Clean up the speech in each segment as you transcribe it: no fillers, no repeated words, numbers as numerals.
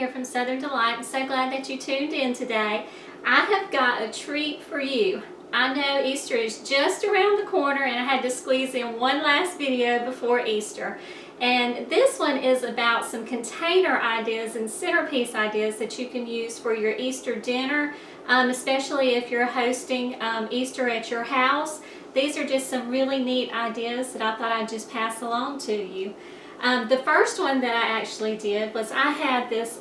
here from Southern Delight. I'm so glad that you tuned in today. I have got a treat for you. I know Easter is just around the corner and I had to squeeze in one last video before Easter. And this one is about some container ideas and centerpiece ideas that you can use for your Easter dinner, especially if you're hosting Easter at your house. These are just some really neat ideas that I thought I'd just pass along to you. The first one that I actually did was I had this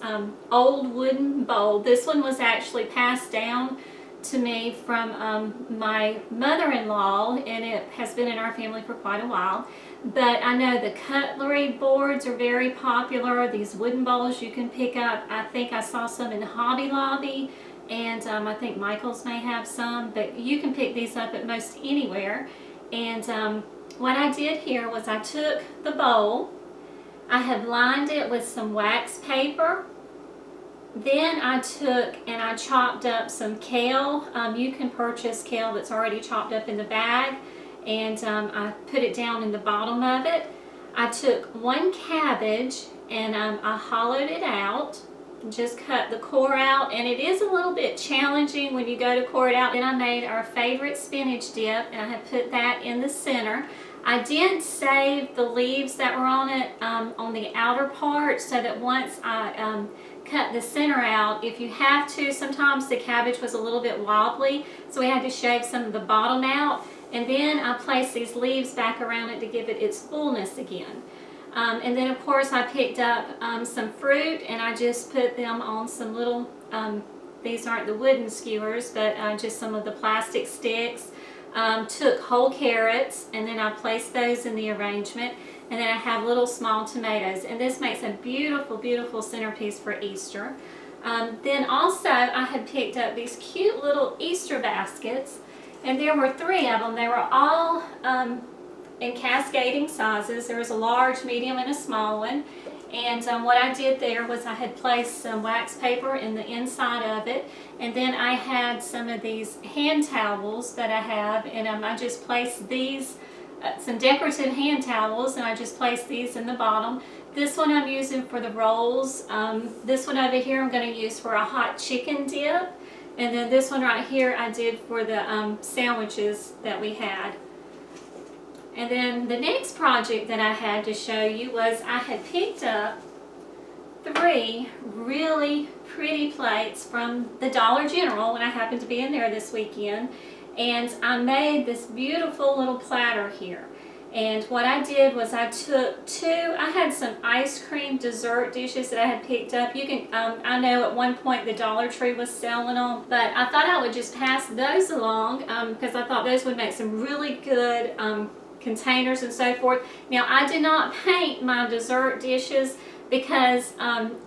old wooden bowl. This one was actually passed down to me from my mother-in-law, and it has been in our family for quite a while. But I know the cutlery boards are very popular. These wooden bowls you can pick up. I think I saw some in Hobby Lobby, and I think Michael's may have some, but you can pick these up at most anywhere. And what I did here was I took the bowl, I have lined it with some wax paper. Then I took and I chopped up some kale. You can purchase kale that's already chopped up in the bag, and I put it down in the bottom of it. I took one cabbage and I hollowed it out, just cut the core out, and it is a little bit challenging when you go to core it out. Then I made our favorite spinach dip, and I have put that in the center. I did save the leaves that were on it on the outer part, so that once I cut the center out, if you have to, sometimes the cabbage was a little bit wobbly, so we had to shave some of the bottom out, and then I placed these leaves back around it to give it its fullness again. And then of course I picked up some fruit, and I just put them on some little, these aren't the wooden skewers, but just some of the plastic sticks. Took whole carrots, and then I placed those in the arrangement, and then I have little small tomatoes, and this makes a beautiful, beautiful centerpiece for Easter. Then also I had picked up these cute little Easter baskets, and there were 3 of them. They were all in cascading sizes. There was a large, medium, and a small one. And what I did there was I had placed some wax paper in the inside of it, and then I had some of these hand towels that I have, and I just placed these, some decorative hand towels, and I just placed these in the bottom. This one I'm using for the rolls. This one over here I'm going to use for a hot chicken dip, and then this one right here I did for the sandwiches that we had. And then the next project that I had to show you was I had picked up 3 really pretty plates from the Dollar General when I happened to be in there this weekend. And I made this beautiful little platter here. And what I did was I took 2, I had some ice cream dessert dishes that I had picked up. You can, I know at one point the Dollar Tree was selling them, but I thought I would just pass those along because I thought those would make some really good containers and so forth. Now I did not paint my dessert dishes because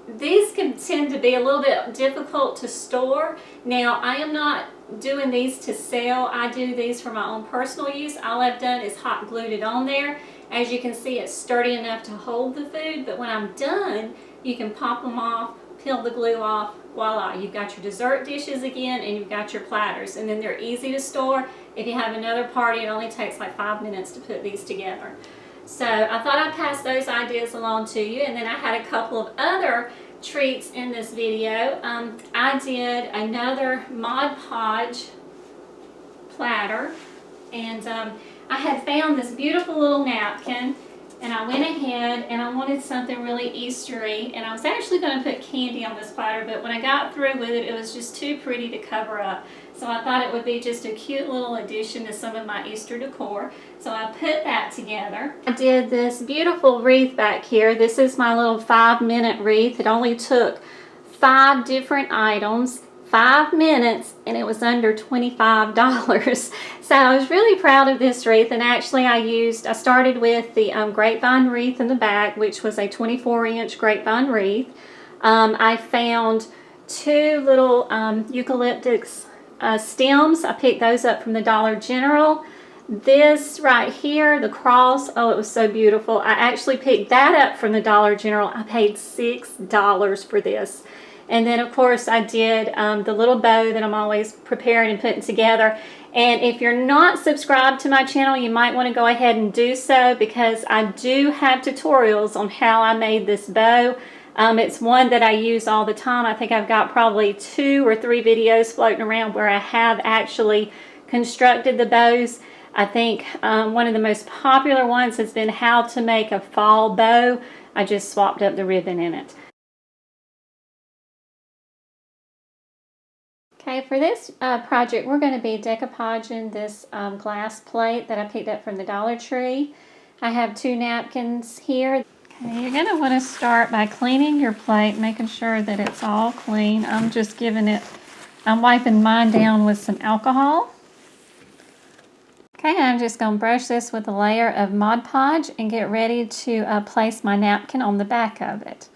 these can tend to be a little bit difficult to store. Now I am not doing these to sell. I do these for my own personal use. All I've done is hot glued it on there. As you can see, it's sturdy enough to hold the food, but when I'm done you can pop them off, peel the glue off, voila, you've got your dessert dishes again, and you've got your platters, and then they're easy to store. If you have another party, it only takes like 5 minutes to put these together. So I thought I'd pass those ideas along to you, and then I had a couple of other treats in this video. I did another Mod Podge platter, and I had found this beautiful little napkin, and I went ahead and I wanted something really Eastery, and I was actually going to put candy on this platter, but when I got through with it, it was just too pretty to cover up. So I thought it would be just a cute little addition to some of my Easter decor. So I put that together. I did this beautiful wreath back here. This is my little 5-minute wreath. It only took 5 different items, 5 minutes, and it was under $25. So I was really proud of this wreath, and actually I started with the grapevine wreath in the back, which was a 24-inch grapevine wreath. I found 2 little eucalyptus stems. I picked those up from the Dollar General. This right here, the cross, oh, it was so beautiful. I actually picked that up from the Dollar General. I paid $6 for this. And then of course I did the little bow that I'm always preparing and putting together. And if you're not subscribed to my channel, you might want to go ahead and do so, because I do have tutorials on how I made this bow. It's one that I use all the time. I think I've got probably 2 or 3 videos floating around where I have actually constructed the bows. I think one of the most popular ones has been how to make a fall bow. I just swapped up the ribbon in it. Okay, for this project, we're going to be decoupaging this glass plate that I picked up from the Dollar Tree. I have 2 napkins here. Okay, you're going to want to start by cleaning your plate, making sure that it's all clean. I'm wiping mine down with some alcohol. Okay, I'm just going to brush this with a layer of Mod Podge and get ready to place my napkin on the back of it.